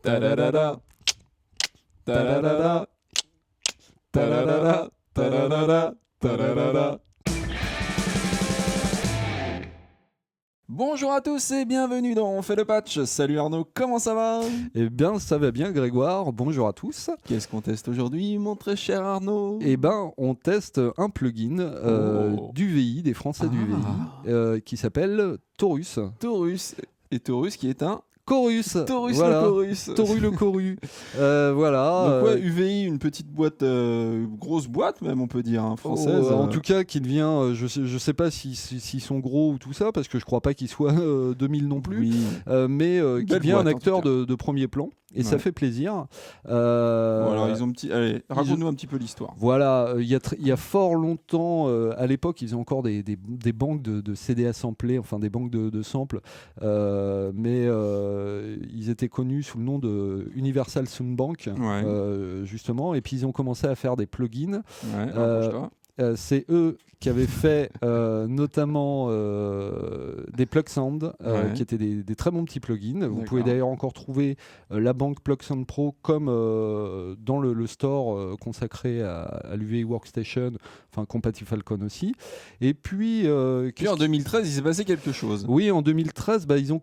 Ta-da-da-da. Ta-da-da-da. Ta-da-da-da. Ta-da-da-da. Ta-da-da-da. Bonjour à tous et bienvenue dans On fait le patch. Salut Arnaud, comment ça va? Eh bien, ça va bien, Grégoire. Bonjour à tous. Qu'est-ce qu'on teste aujourd'hui, mon très cher Arnaud? Eh bien, on teste un plugin d'UVI, des Français d'UVI, qui s'appelle Taurus. Taurus. Et Taurus qui est un... Chorus. Taurus Voilà. le Chorus. Taurus le Chorus. Voilà. Donc ouais, UVI, une petite boîte, grosse boîte même on peut dire, hein, française. En tout cas, qui devient, je sais pas s'ils sont gros ou tout ça, parce que je crois pas qu'ils soient 2000 non plus, Oui. mais qui Belle devient boîte, un en acteur tout de premier plan. Et ça Ouais. fait plaisir. Bon, alors ils ont Allez, raconte-nous un petit peu l'histoire. Voilà, il y a fort longtemps, à l'époque, ils ont encore des banques de CD assemblés, enfin des banques de samples, mais ils étaient connus sous le nom de Universal Sound Bank, Ouais. justement, et puis ils ont commencé à faire des plugins. Ouais, rapproche-toi. C'est eux qui avaient fait notamment des Plug Sound, Ouais. qui étaient des très bons petits plugins. Vous pouvez D'accord. d'ailleurs encore trouver la banque Plug Sound Pro comme dans le store consacré à l'UVI Workstation, enfin compatible Falcon aussi. Et puis, Puis en 2013, il s'est passé quelque chose. oui, en 2013, ils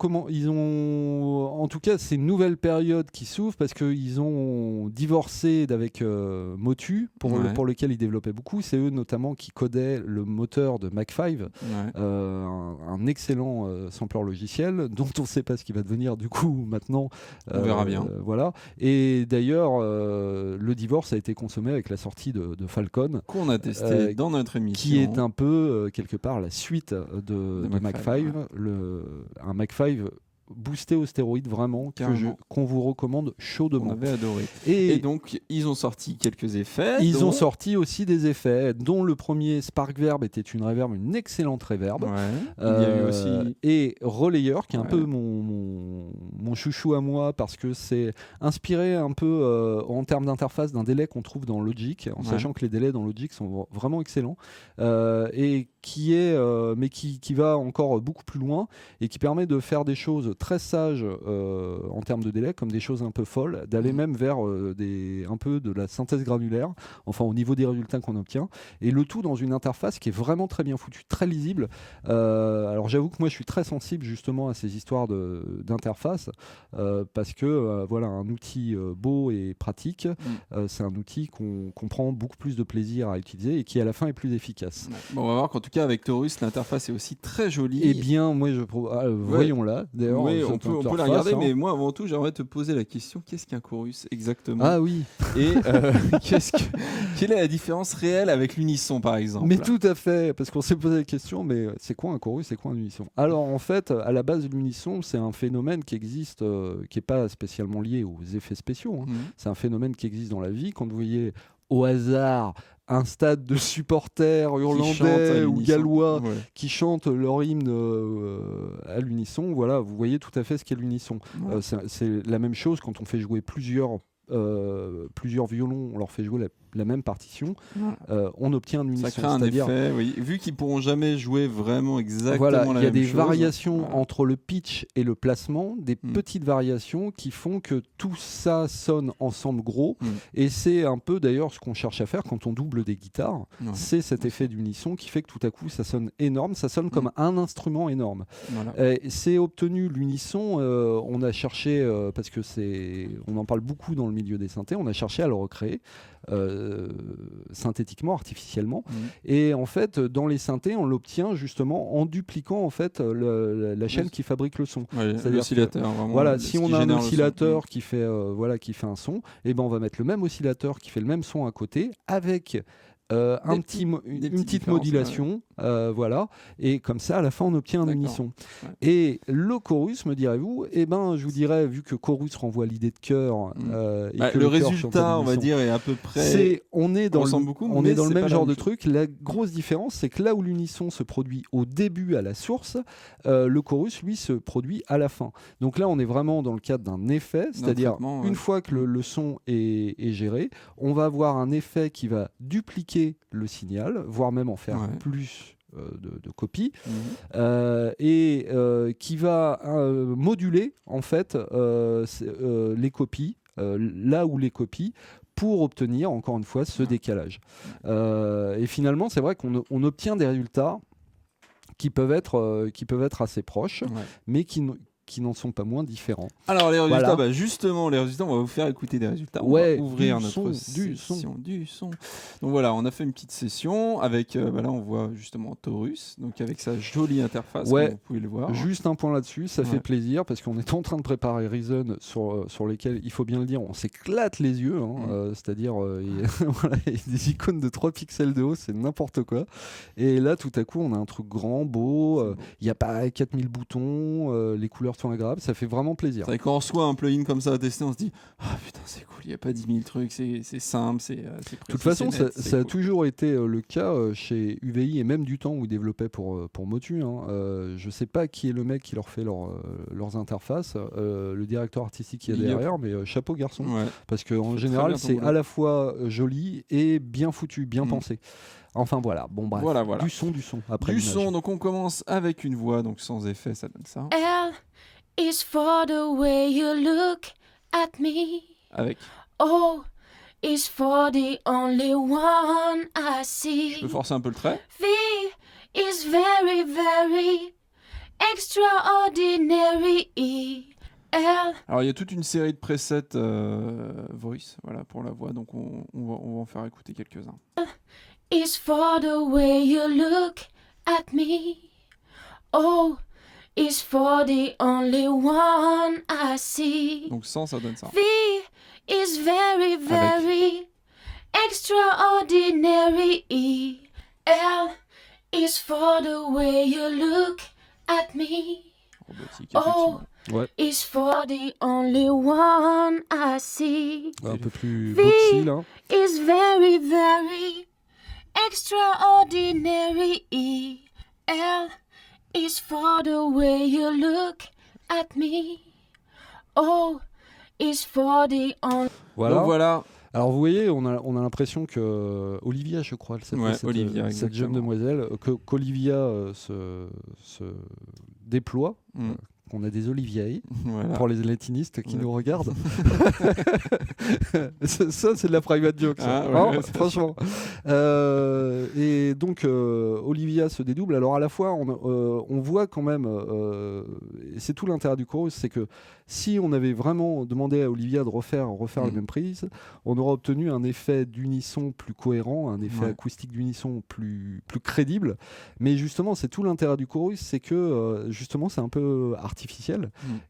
ont, en tout cas, c'est une nouvelle période qui s'ouvre parce qu'ils ont divorcé d'avec Motu, pour lequel ils développaient beaucoup. C'est eux notamment qui codaient le moteur de Mac5, Ouais. un excellent sampler logiciel dont on ne sait pas ce qui va devenir du coup maintenant. On verra bien. Voilà. Et d'ailleurs, le divorce a été consommé avec la sortie de Falcon, Qu'on a testé dans notre émission. qui est un peu quelque part la suite de Mac5, un Mac5 boosté aux stéroïdes vraiment, Carrément. qu'on vous recommande On chaudement. avait adoré. Et Et donc, ils ont sorti quelques effets. ils dont- ont sorti aussi des effets, dont le premier Spark Verb était une reverb, une excellente reverb. Ouais. Il y a eu aussi. Et Relayer, qui est un Ouais. peu mon chouchou à moi, parce que c'est inspiré un peu en termes d'interface d'un délai qu'on trouve dans Logic, en Ouais. sachant que les délais dans Logic sont vraiment excellents, et qui est, mais qui va encore beaucoup plus loin et qui permet de faire des choses très sages en termes de délai, comme des choses un peu folles, d'aller même vers un peu de la synthèse granulaire, enfin au niveau des résultats qu'on obtient, et le tout dans une interface qui est vraiment très bien foutue, très lisible. Alors j'avoue que moi je suis très sensible justement à ces histoires d'interface, parce que voilà, un outil beau et pratique, c'est un outil qu'on prend beaucoup plus de plaisir à utiliser et qui à la fin est plus efficace. Ouais. Bon, on va voir qu'en tout cas, avec Taurus, l'interface est aussi très jolie. Eh bien, moi voyons-là. D'ailleurs, Oui, je on peut leur la face, regarder, hein. mais moi, avant tout, j'aimerais te poser la question, qu'est-ce qu'un chorus exactement? Ah oui, Et quelle est la différence réelle avec l'unisson, par exemple? mais tout à fait, parce qu'on s'est posé la question, mais c'est quoi un chorus, c'est quoi un unisson? Alors en fait, à la base, l'unisson, c'est un phénomène qui existe, qui n'est pas spécialement lié aux effets spéciaux, hein. Mhm. C'est un phénomène qui existe dans la vie. Quand vous voyez au hasard un stade de supporters Qui chantent à irlandais ou l'unisson. gallois Ouais. qui chantent leur hymne à l'unisson, voilà, vous voyez tout à fait ce qu'est l'unisson. Ouais. C'est la même chose quand on fait jouer plusieurs violons, on leur fait jouer la même partition, on obtient un unisson. Ça crée un C'est-à-dire, effet, oui. Vu qu'ils pourront jamais jouer vraiment exactement voilà, la il y a même des chose. variations Voilà. entre le pitch et le placement, des petites variations qui font que tout ça sonne ensemble gros. Et c'est un peu d'ailleurs ce qu'on cherche à faire quand on double des guitares. Ouais. C'est cet effet d'unisson qui fait que tout à coup ça sonne énorme, ça sonne comme un instrument énorme. Voilà. C'est obtenu l'unisson, on a cherché, parce que on en parle beaucoup dans le milieu des synthés, on a cherché à le recréer synthétiquement, artificiellement. Et en fait, dans les synthés, on l'obtient justement en dupliquant en fait la chaîne qui fabrique le son. Ouais, C'est-à-dire l'oscillateur, vraiment. Voilà, ce si qui on a un génère le son. oscillateur qui fait un son, et ben on va mettre le même oscillateur qui fait le même son à côté avec une petite différences, modulation, voilà, et comme ça à la fin on obtient un D'accord. unisson. Ouais. Et le chorus, me direz-vous, eh ben je vous dirais, vu que chorus renvoie à l'idée de chœur, et Bah, que le chœur chante à résultat, on va l'unisson, dire, est à peu près. on est dans ressemble beaucoup, on mais est dans le c'est même pas la genre même de chose. truc. La grosse différence, c'est que là où l'unisson se produit au début à la source, le chorus lui se produit à la fin. Donc là on est vraiment dans le cadre d'un effet, c'est-à-dire traitement, une ouais. fois que le son est géré, on va avoir un effet qui va dupliquer le signal, voire même en faire Ouais. plus de copie, Mhm. et qui va moduler en fait les copies, là où les copies, pour obtenir encore une fois ce décalage. Et finalement, c'est vrai qu'on obtient des résultats qui peuvent être assez proches, Ouais. mais qui n'en sont pas moins différents. Alors les résultats, Voilà. justement les résultats, on va vous faire écouter des résultats. Ouais, On va ouvrir du notre session du son. Donc voilà, on a fait une petite session avec, là on voit justement Taurus, donc avec sa jolie interface, Ouais. comme vous pouvez le voir. Juste un point là-dessus, ça Ouais. fait plaisir parce qu'on est en train de préparer Reason sur lesquels, il faut bien le dire, on s'éclate les yeux, c'est-à-dire voilà, il y a des icônes de 3 pixels de haut, c'est n'importe quoi. Et là tout à coup on a un truc grand, beau, il n'y a pas 4000 boutons, les couleurs sont agréables, ça fait vraiment plaisir. C'est vrai, quand on reçoit un plugin comme ça à tester, on se dit ah putain c'est cool, il n'y a pas 10 000 trucs, c'est simple, c'est précis. De toute façon, c'est net, ça a cool. toujours été le cas chez UVI et même du temps où ils développaient pour Motu. Je sais pas qui est le mec qui leur fait leurs interfaces, le directeur artistique qui est Big up. derrière, mais chapeau garçon. Ouais. Parce qu'en Fait général, très bien ton c'est boulot. à la fois joli et bien foutu, bien pensé. Enfin voilà, bon bref, Voilà. du son après Du l'image. son, donc on commence avec une voix, donc sans effet, ça donne ça. L is for the way you look at me. Avec. O is for the only one I Je peux see. forcer un peu le trait. V is very, very extraordinary. L Alors il y a toute une série de presets voice, voilà, pour la voix, donc on va en faire écouter quelques-uns. is for the way you look at me. O is for the only one I see. Donc sans, ça donne ça. V is very, very extraordinary. L is for the way you look at me. Robotique, Oh. effectivement. Is for the only one I see. Un peu plus V boxy là. is very, very extraordinary. L is for the way you look at me. O is for the only. Voilà. Donc voilà. Alors vous voyez, on a l'impression que Olivia, je crois, elle s'appelle Ouais, cette, Olivia, cette jeune exactement. demoiselle, qu'Olivia se déploie. Mm. On a des Olivier Voilà. pour les latinistes qui Ouais. nous regardent. ça, c'est de la private joke, ça. Ah, ouais, ça, franchement. Et donc, Olivia se dédouble. Alors, à la fois, on voit quand même, et c'est tout l'intérêt du chorus, c'est que si on avait vraiment demandé à Olivia de refaire la même prise, on aurait obtenu un effet d'unisson plus cohérent, un effet acoustique d'unisson plus crédible. Mais justement, c'est tout l'intérêt du chorus, c'est que justement, c'est un peu artificiel.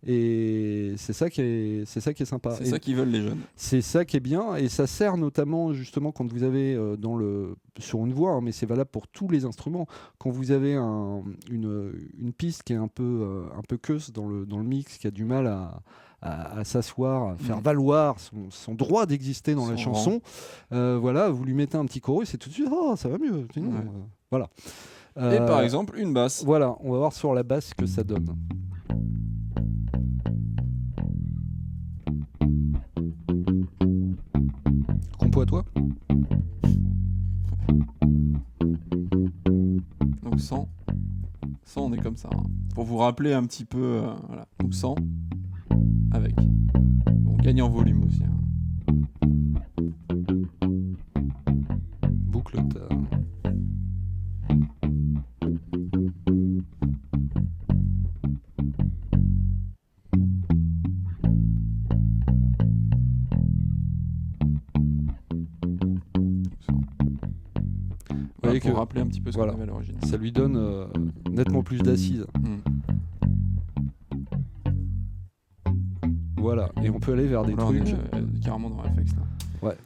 Et c'est ça qui est sympa. C'est ça qu'ils veulent les jeunes. C'est ça qui est bien, et ça sert notamment justement quand vous avez sur une voix, mais c'est valable pour tous les instruments, quand vous avez une piste qui est un peu queuse dans le mix, qui a du mal à s'asseoir, à faire valoir son droit d'exister dans la chanson, voilà, vous lui mettez un petit chorus et tout de suite, ça va mieux. Sinon, voilà. Et par exemple, une basse. Voilà, on va voir sur la basse ce que ça donne. Compo à toi. Donc 100, on est comme ça. Pour vous rappeler un petit peu, voilà. Donc 100 avec. On gagne en volume aussi. Boucle. Voilà, pour rappeler un petit peu ce voilà, qu'on avait à l'origine. ça lui donne nettement plus d'assises. Voilà, et on peut aller vers des Là, trucs. on est, carrément dans FX là. Ouais.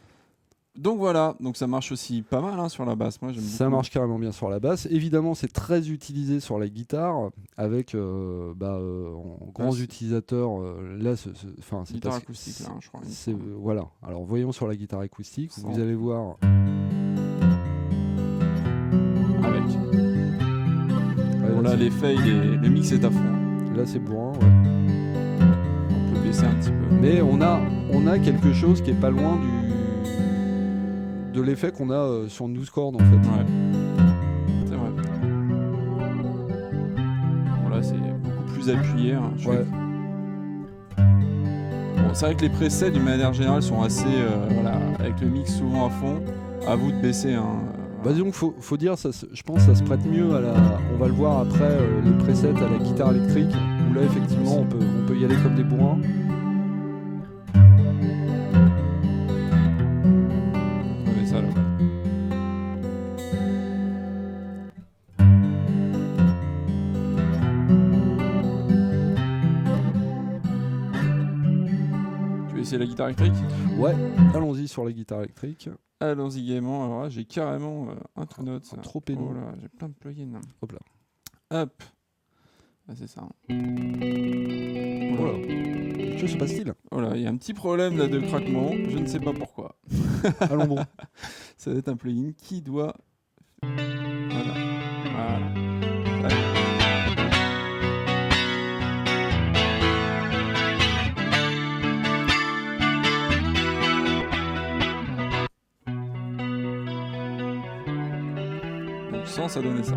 Donc voilà, donc ça marche aussi pas mal sur la basse. Moi j'aime beaucoup. Ça marche carrément bien sur la basse. Évidemment, c'est très utilisé sur la guitare avec en grands utilisateurs. Là, c'est guitare acoustique là, je crois. Voilà. Alors voyons sur la guitare acoustique. Vous allez voir. Avec. Ouais, Bon là, l'effet, le mix est à fond. Là, c'est bourrin. On peut baisser un petit peu. Mais on a quelque chose qui est pas loin de l'effet qu'on a sur 12 cordes en fait. Ouais. C'est vrai. plus appuyé. Hein. Ouais. Bon, c'est vrai que les presets d'une manière générale sont assez, voilà, avec le mix souvent à fond. À vous de baisser. Hein. Bah disons qu'il faut dire, je pense que ça se prête mieux à la... On va le voir après, les presets à la guitare électrique, où là effectivement on peut y aller comme des bourrins. On avait ça là. Tu veux essayer la guitare électrique ? Ouais, allons-y sur la guitare électrique. Allons-y gaiement. Alors là, j'ai carrément un trou note. Trop pénible. Oh là, j'ai plein de plugins. Hop là. Hop. Ah, c'est ça. Oh là. Que se passe-t-il ? Oh là, il y a un petit problème là de craquement. Je ne sais pas pourquoi. Allons bon. Ça doit être un plugin qui doit... Voilà. Voilà. Donc sans, ça donnait ça.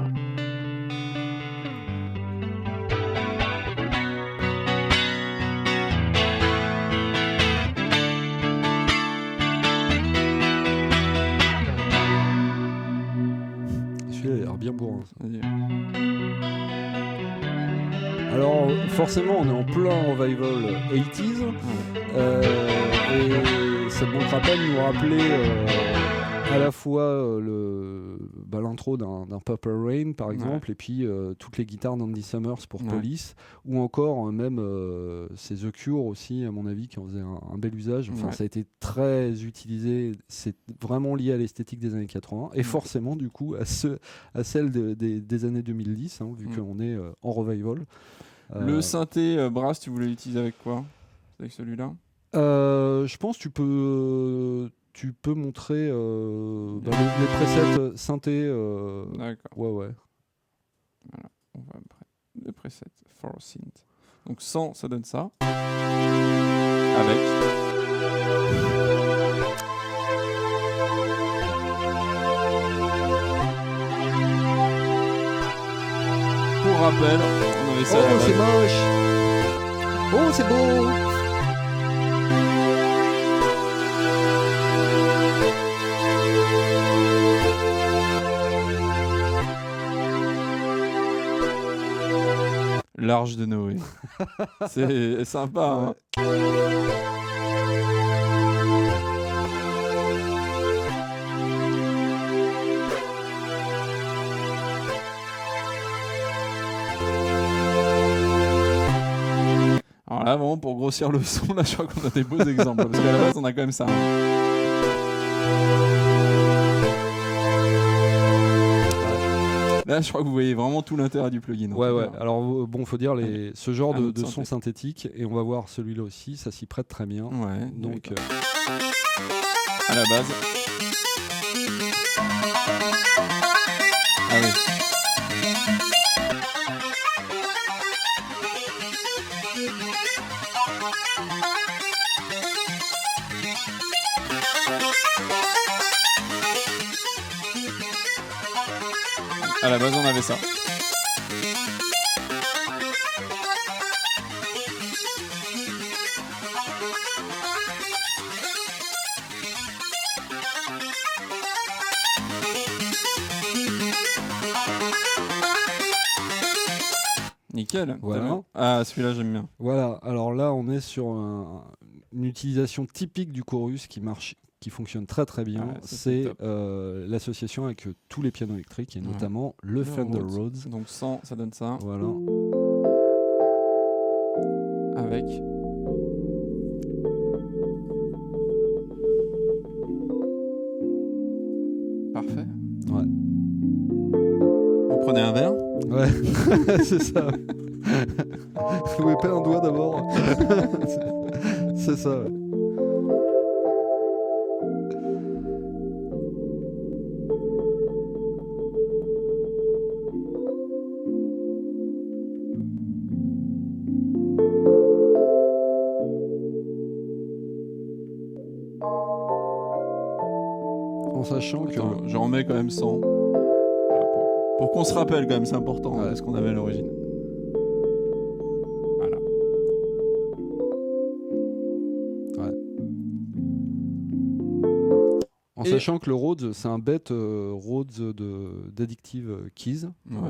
Celui-là, il a l'air bien bourrin. Vas-y. Alors, forcément, on est en plein revival 80s. Et ça ne manquera pas de nous rappeler à la fois l'intro d'un Purple Rain, par exemple, et puis toutes les guitares d'Andy Summers pour Police, ou encore même c'est The Cure aussi, à mon avis, qui en faisait un bel usage. Enfin, ça a été très utilisé. C'est vraiment lié à l'esthétique des années 80, et forcément, du coup, à celle des années 2010, hein, vu qu'on est en revival. Le synthé Brass, tu voulais l'utiliser avec quoi ? Avec celui-là ? Je pense que tu peux montrer les presets synthé. D'accord. Ouais. Voilà, on va les presets for synth. Donc sans, ça donne ça. Avec. Pour rappel, on avait ça à la Oh, base. c'est moche. Oh, c'est beau. L'Arche de Noé. C'est sympa. Hein. Alors là, vraiment, pour grossir le son, là, je crois qu'on a des beaux exemples. Parce qu'à la base, on a quand même ça. Hein. Là, je crois que vous voyez vraiment tout l'intérêt du plugin. Ouais. Alors, bon, faut dire ce genre de autre son synthétique, et on va voir celui-là aussi, ça s'y prête très bien. Ouais. Donc, à la base. Ah oui. À la base, on avait ça. Nickel. Voilà. Ah, celui-là, j'aime bien. voilà. Alors là, on est sur une utilisation typique du chorus qui fonctionne très très bien. Ouais, c'est top. l'association avec tous les pianos électriques, et notamment le Fender Rhodes. Donc 100, ça donne ça. Voilà. Avec. Parfait. Ouais. Vous prenez un verre. Ouais, c'est ça. Vous mettez un doigt d'abord. C'est ça. Ouais. En sachant que Attends, je remets quand même 100. Voilà, pour qu'on se rappelle quand même, c'est important Ouais. de ce qu'on avait à l'origine. En Et- sachant que le Rhodes, c'est un bête Rhodes d'Addictive Keys. Bon,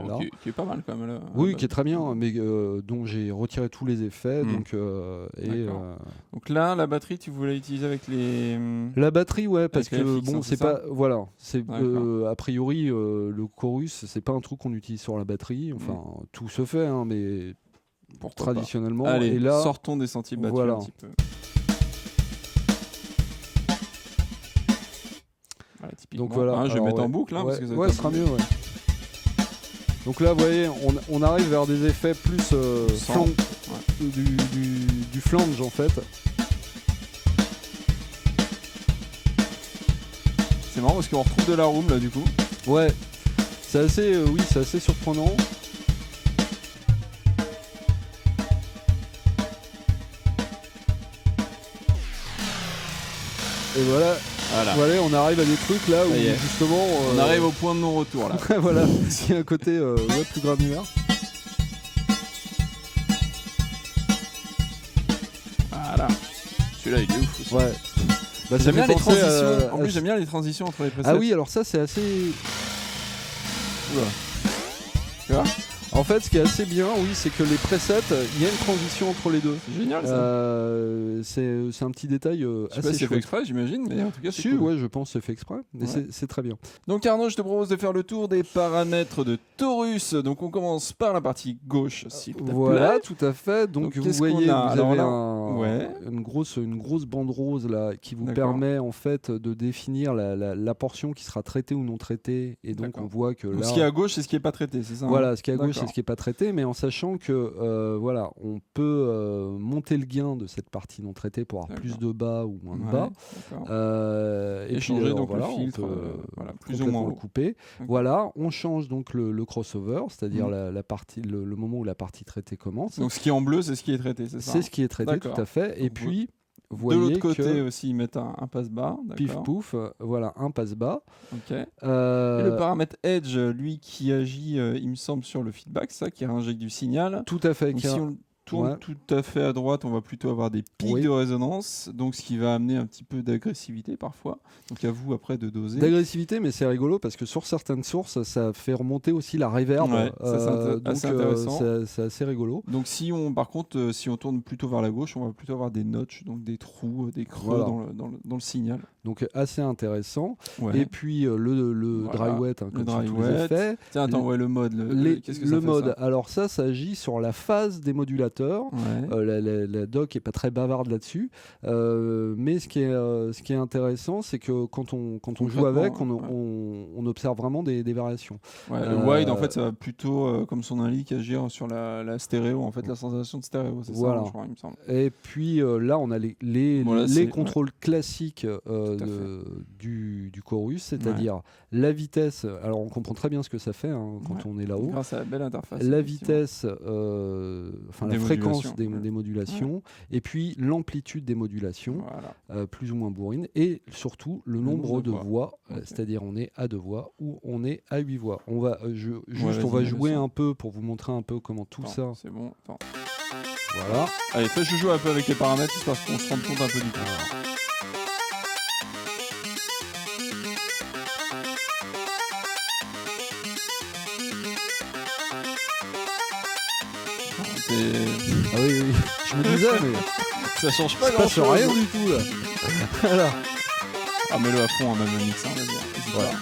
Là. qui est pas mal quand même. Là. Oui, qui est très bien, mais dont j'ai retiré tous les effets. Mm. D'accord. Donc là, la batterie, tu voulais utiliser avec les. La batterie, ouais, parce Avec que la FX, bon, hein, c'est c'est ça pas, voilà, c'est D'accord. a priori le chorus, c'est pas un truc qu'on utilise sur la batterie. Enfin, tout se fait, hein, mais Pourquoi pas. traditionnellement. Allez, et là, sortons des sentiers battus voilà. un petit peu. Voilà, typiquement. donc voilà. Hein, je vais Alors, mettre en ouais, boucle, hein, ouais, parce que ça va ouais, être ce sera un peu- mieux. Ouais. Donc là, vous voyez, on arrive vers des effets plus Sans. du flange en fait. C'est marrant parce qu'on retrouve de la room là du coup. Ouais, c'est assez, oui, c'est assez surprenant. Et voilà, Voilà. on arrive à des trucs là où Ça y est. justement On arrive au point de non-retour là. voilà, il y a un côté ouais, plus granulaire. Voilà. Celui-là il est ouf aussi. Ouais. Bah, ça J'aime bien fait les penser transitions. à- En plus, j'aime bien les transitions entre les presets. Ah oui, alors ça c'est assez. Oula. Tu vois En fait, ce qui est assez bien, oui, c'est que les presets, il y a une transition entre les deux. C'est génial ça. C'est un petit détail Je sais pas assez si c'est fait chouette. exprès, j'imagine, mais en tout cas c'est Si, cool. ouais, je pense que c'est fait exprès, mais Ouais. c'est très bien. Donc Arnaud, je te propose de faire le tour des paramètres de Taurus. Donc on commence par la partie gauche, s'il te Voilà, plaît. tout à fait. Donc, Donc, vous qu'est-ce voyez, qu'on a vous Alors avez là, ouais. une grosse bande rose là qui vous D'accord. permet en fait de définir la portion qui sera traitée ou non traitée. Et donc D'accord. on voit que Donc, là, ce qui est à gauche, c'est ce qui est pas traité, c'est ça hein voilà, ce qui est à gauche, c'est D'accord. ce qui est pas traité, mais en sachant que voilà, on peut monter le gain de cette partie non traitée pour avoir plus D'accord. de bas ou moins de Ouais, bas. d'accord. Et Et puis, changer alors, donc voilà, le filtre, on peut voilà, plus ou complètement moins le haut. couper. Ok. Voilà, on change donc le crossover, c'est-à-dire Mhm. la partie, le moment où la partie traitée commence. Donc ce qui est en bleu, c'est ce qui est traité, c'est ça C'est ce qui est traité, D'accord. tout à fait. Et Donc, puis, vous De voyez l'autre côté que aussi, ils mettent un passe-bas. pif D'accord. pouf, voilà, un passe-bas. Ok. Et Euh, le paramètre Edge, lui, qui agit, il me semble, sur le feedback, ça, qui réinjecte du signal. tout à fait. Donc qui a- si on le tourne Ouais. tout à fait à droite, on va plutôt avoir des pics Oui. de résonance, donc ce qui va amener un petit peu d'agressivité parfois. Donc à vous après de doser. D'agressivité, mais c'est rigolo parce que sur certaines sources, ça fait remonter aussi la reverb. Ouais, ça, c'est assez intéressant. C'est assez rigolo. Donc si on, par contre, si on tourne plutôt vers la gauche, on va plutôt avoir des notches, donc des trous, des creux Voilà. dans le signal. Donc assez intéressant. Ouais. Et puis le Voilà. dry wet, hein, Le comme sur dry tous les wet. effets. Tiens, attends, le- ouais, le mode. Qu'est-ce que ça le fait, mode, ça alors ça agit sur la phase des modulateurs. Ouais. La doc est pas très bavarde là-dessus, mais ce qui est intéressant, c'est que quand on joue avec, on observe vraiment des variations. Ouais, le wide, en fait, ça va plutôt, comme son indique, agir sur la stéréo, en fait, la sensation de stéréo, c'est Voilà. ça, je crois, il me semble. Et puis là, on a les Bon, là, c'est- contrôles classiques à du chorus, c'est-à-dire la vitesse. Alors on comprend très bien ce que ça fait hein, quand Ouais. on est là-haut. Grâce à la belle interface. La effectivement. vitesse, enfin la Des fréquence modulations. des modulations, et puis l'amplitude des modulations, Voilà. plus ou moins bourrines, et surtout le nombre de voix, Ok. c'est-à-dire on est à 2 voix ou on est à 8 voix. On va, on vas-y, va mets le jouer son. un peu pour vous montrer un peu comment tout Attends, ça. c'est bon. Attends. Voilà. Allez, fais je joue un peu avec les paramètres, histoire qu'on se rende compte un peu du tout. Ah oui, oui, je me disais, mais Ça change pas ça passe grand-chose. rien du tout là. Voilà. Ah, mets-le à fond, hein, même le mix, hein, vas-y, hésite Voilà. pas.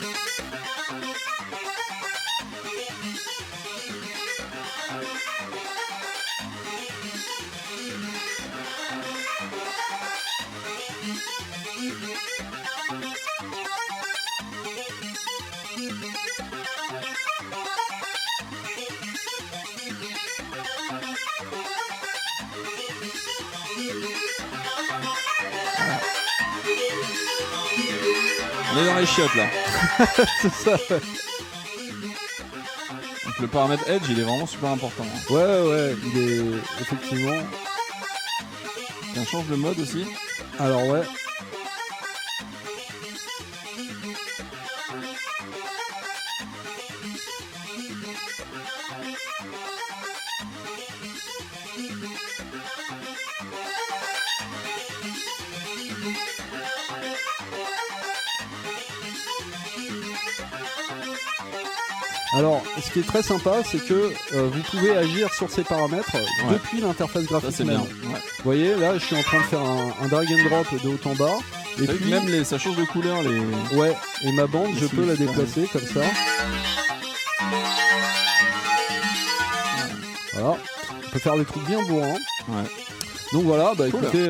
On est dans les chiottes là. C'est ça. Donc le paramètre Edge, il est vraiment super important. Hein. Ouais, il est effectivement. Et on change le mode aussi. Alors ouais. Alors, ce qui est très sympa, c'est que vous pouvez agir sur ces paramètres depuis l'interface Ça, graphique c'est même. bien. Ouais. Vous voyez, là, je suis en train de faire un drag and drop de haut en bas. Et C'est vrai que puis, même ça change de couleur. ouais, et ma bande, je Les peux la solutions. déplacer comme ça. Voilà. On peut faire des trucs bien bourrins. Ouais. Donc voilà, bah Cool. écoutez,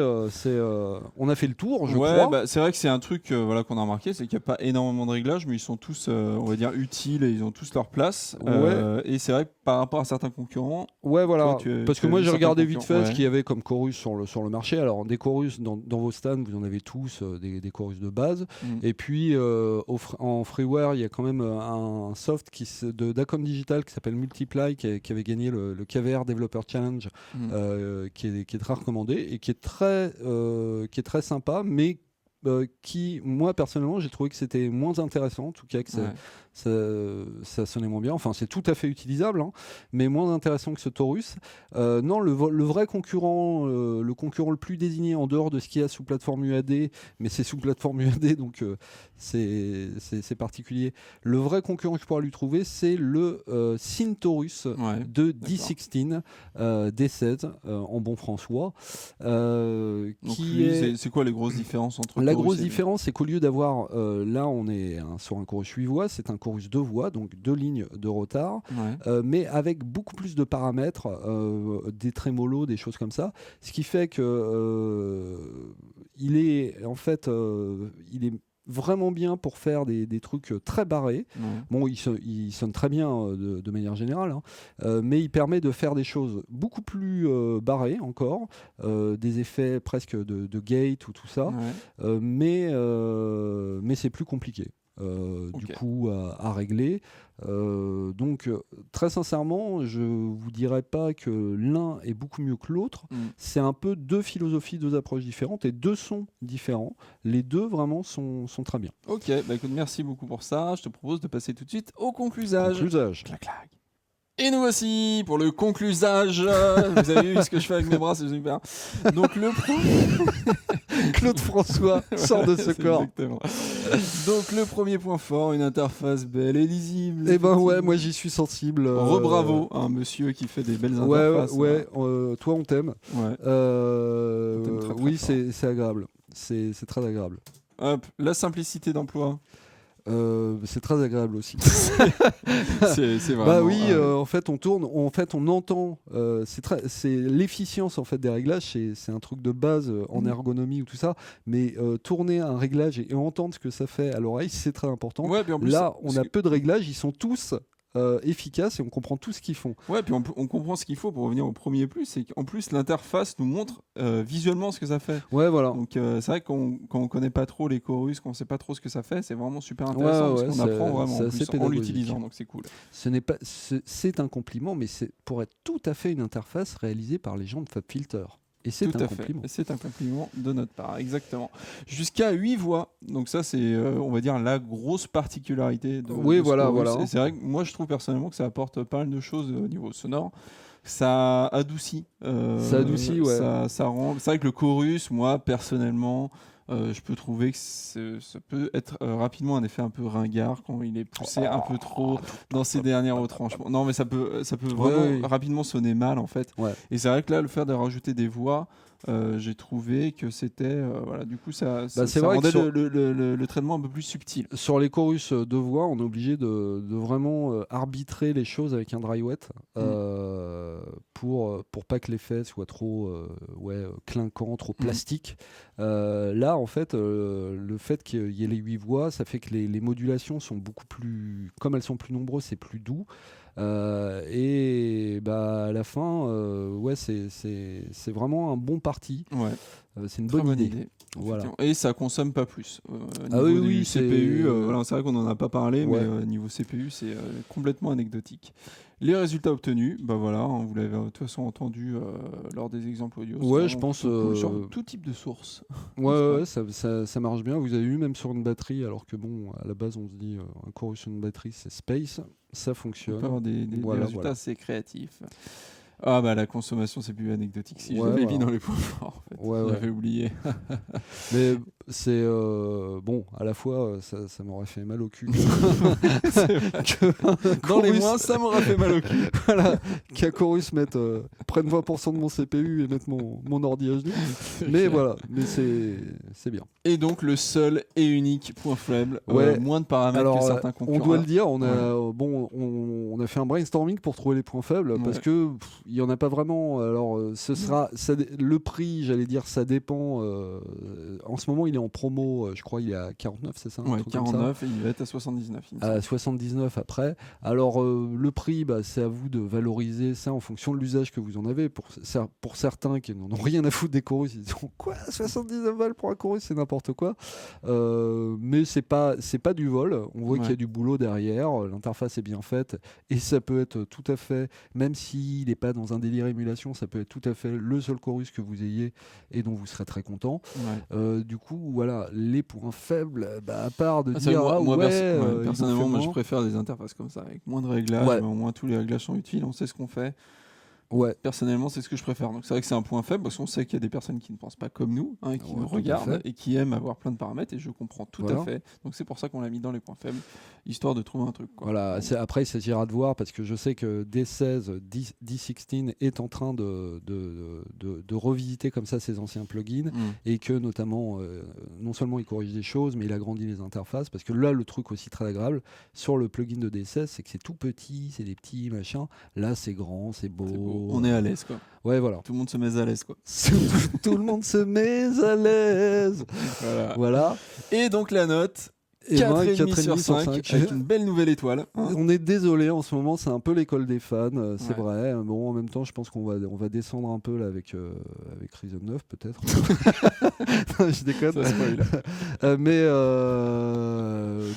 on a fait le tour, je Ouais, crois. bah, c'est vrai que c'est un truc voilà, qu'on a remarqué, c'est qu'il n'y a pas énormément de réglages, mais ils sont tous, on va dire, utiles et ils ont tous leur place. Et c'est vrai que par rapport à certains concurrents, Ouais, voilà. toi, Parce tu que as moi, vu j'ai certains regardé vite fait concurrents, ce qu'il y avait comme chorus sur le marché. Alors, des chorus dans vos stands, vous en avez tous, des chorus de base. Mm. Et puis, en freeware, il y a quand même un soft d'Acom Digital qui s'appelle Multiply, qui avait gagné le KVR Developer Challenge, qui est très recommandé et qui est très sympa, mais qui, moi, personnellement, j'ai trouvé que c'était moins intéressant, en tout cas que ça sonnait moins bien. Enfin, c'est tout à fait utilisable, hein, mais moins intéressant que ce Taurus. Non, le vrai concurrent, le concurrent le plus désigné en dehors de ce qu'il y a sous plateforme UAD, mais c'est sous plateforme UAD, donc c'est particulier. Le vrai concurrent que je pourrais lui trouver, c'est le Syntaurus de D16, D16 en bon François. Donc c'est quoi les grosses différences entre La grosse différence, c'est qu'au lieu d'avoir, là on est sur un chorus 8 voix, c'est un chorus 2 voix, donc 2 lignes de retard, mais avec beaucoup plus de paramètres, des trémolos, des choses comme ça, ce qui fait que il est vraiment bien pour faire des trucs très barrés. Bon, il sonne très bien de manière générale, hein, mais il permet de faire des choses beaucoup plus barrées encore, des effets presque de gate ou tout ça, mais c'est plus compliqué. Du coup à régler. Donc très sincèrement, je vous dirais pas que l'un est beaucoup mieux que l'autre. C'est un peu deux philosophies, deux approches différentes et deux sons différents. Les deux vraiment sont très bien. Ok, bah écoute, merci beaucoup pour ça. Je te propose de passer tout de suite au conclusage. Clac, clac. Et nous voici pour le conclusage. Vous avez vu ce que je fais avec mes bras, c'est super. Donc le Claude François sort de ce corps. Exactement. Donc le premier point fort, une interface belle et lisible. Eh ben ouais, moi j'y suis sensible. Rebravo à un monsieur qui fait des belles interfaces. Toi on t'aime. Ouais. On t'aime très, très oui, fort. c'est agréable. C'est très agréable. Hop, la simplicité d'emploi. C'est très agréable aussi. c'est vraiment. Bah oui, en fait on tourne, on entend. C'est l'efficience en fait des réglages, c'est un truc de base en ergonomie ou tout ça. Mais tourner un réglage et entendre ce que ça fait à l'oreille, c'est très important. Ouais, puis en plus, là, on a peu de réglages, ils sont tous efficaces et on comprend tout ce qu'ils font. Ouais, puis on comprend ce qu'il faut pour revenir au premier plus, c'est qu'en plus l'interface nous montre visuellement ce que ça fait. Ouais, voilà. Donc c'est vrai que quand on connaît pas trop les chorus, qu'on sait pas trop ce que ça fait, c'est vraiment super intéressant parce qu'on apprend vraiment en, plus, en l'utilisant, donc c'est cool. C'est un compliment, mais c'est pour être tout à fait une interface réalisée par les gens de FabFilter. Et c'est un compliment. C'est un compliment de notre part, exactement. Jusqu'à 8 voix. Donc ça, c'est, on va dire, la grosse particularité de voilà. C'est vrai que moi, je trouve personnellement que ça apporte pas mal de choses au niveau sonore. Ça adoucit. Ouais. Ça rend... C'est vrai que le chorus, moi, personnellement... je peux trouver que ça peut être rapidement un effet un peu ringard quand il est poussé un peu trop dans ses derniers retranchements. Non, mais ça peut vraiment rapidement sonner mal en fait. Ouais. Et c'est vrai que là, le fait de rajouter des voix, j'ai trouvé que c'était voilà, du coup ça rendait le traitement un peu plus subtil. Sur les chorus de voix, on est obligé de vraiment arbitrer les choses avec un dry wet pour pas que l'effet soit trop clinquant, trop plastique. Là, en fait, le fait qu'il y ait les 8 voix, ça fait que les modulations sont beaucoup plus, comme elles sont plus nombreuses, c'est plus doux. Et bah à la fin, c'est vraiment un bon parti. Ouais. C'est une bonne idée. Voilà. Et ça consomme pas plus. Oui, CPU, c'est vrai qu'on en a pas parlé, mais niveau CPU, c'est complètement anecdotique. Les résultats obtenus, bah voilà, vous l'avez de toute façon entendu lors des exemples audio. Ouais, je pense sur tout type de source. Ouais, ça marche bien. Vous avez vu même sur une batterie, alors que bon, à la base, on se dit un chorus sur une batterie, c'est space, ça fonctionne. On peut avoir des résultats assez créatifs. Ah bah la consommation c'est plus anecdotique si je Ouais, l'avais voilà. mis dans les points forts en fait. Ouais, ouais. J'avais oublié. Mais c'est bon, à la fois ça m'aurait fait mal au cul C'est vrai. que Dans les Chorus- moins ça m'aurait fait mal au cul. voilà, qu'un Chorus prenne 20% de mon CPU et mette mon ordi à genoux. Mais voilà, mais c'est bien. Et donc le seul et unique point faible, Ouais. moins de paramètres Alors, que certains on concurrents. doit le dire, on a fait un brainstorming pour trouver les points faibles parce Ouais. que il y en a pas vraiment. Alors, le prix, j'allais dire, ça dépend. En ce moment, il est en promo. Je crois, il est à 49, c'est ça, un Ouais, truc comme ça. 49 et il va être à 79. il me semble. À 79 après. Alors, le prix, bah, c'est à vous de valoriser ça en fonction de l'usage que vous en avez. Pour certains qui n'en ont rien à foutre des chorus, ils diront quoi, 79 balles pour un chorus, c'est n'importe quoi. Mais c'est pas du vol. On voit qu'il y a du boulot derrière. L'interface est bien faite et ça peut être tout à fait, même s'il n'est pas dans un délire émulation, ça peut être tout à fait le seul chorus que vous ayez et dont vous serez très content. Ouais. Du coup, voilà, les points faibles, bah, à part de Ah, ça, dire moi, ouais, ils ont personnellement, fait moi, je moins. préfère des interfaces comme ça, avec moins de réglages, Ouais. mais au moins tous les réglages sont utiles, on sait ce qu'on fait. Ouais. Personnellement, c'est ce que je préfère. Donc c'est vrai que c'est un point faible parce qu'on sait qu'il y a des personnes qui ne pensent pas comme nous, hein, qui Ouais, nous tout à regardent fait. et qui aiment avoir plein de paramètres et je comprends tout Voilà. à fait. Donc c'est pour ça qu'on l'a mis dans les points faibles, histoire de trouver un truc. Quoi. Voilà, Donc, après il s'agira de voir parce que je sais que D16, D16 est en train de revisiter comme ça ses anciens plugins et que notamment, non seulement il corrige des choses, mais il agrandit les interfaces parce que là, le truc aussi très agréable sur le plugin de D16, c'est que c'est tout petit, c'est des petits machins. Là, c'est grand, c'est beau. c'est beau. On est à l'aise, quoi. Ouais, voilà. Tout le monde se met à l'aise, quoi. Tout le monde se met à l'aise. Voilà. Voilà. Et donc la note, Et ben, 4,5 sur 5, avec une belle nouvelle étoile. hein. On est désolé en ce moment, c'est un peu l'école des fans, c'est Ouais. vrai. Bon, en même temps, je pense qu'on va descendre un peu là avec Rhythm 9 peut-être. Non, je déconne. Ça spoil. Mais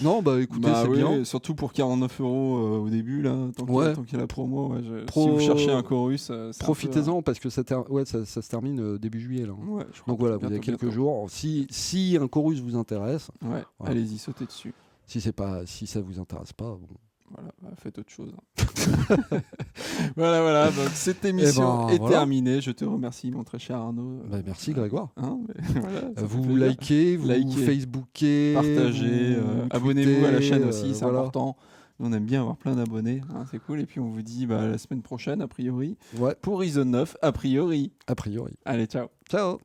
non, bah écoutez, Bah c'est oui, bien. surtout pour 49 € au début, là, tant Ouais. qu'il y a la promo. Ouais, Pro- Si vous cherchez un chorus, c'est un peu, Profitez-en parce que ça se termine début juillet là. ouais, je crois Donc que voilà, vous bientôt, avez quelques bientôt. jours. Si un chorus vous intéresse, Ouais, Voilà. allez-y, sautez dessus. si ça vous intéresse pas, bon. Voilà, bah, faites autre chose. voilà. Donc cette émission est voilà. terminée. Je te remercie, mon très cher Arnaud. Bah, merci Grégoire. Hein, mais voilà, ça fait Vous plaisir. likez, vous Likez, Facebookez, partagez, vous abonnez-vous à la tweetez, chaîne aussi, c'est voilà. important. Nous, on aime bien avoir plein d'abonnés, hein, c'est cool. Et puis on vous dit la semaine prochaine, a priori, Ouais, pour Reason 9, a priori. a priori. Allez, ciao. Ciao.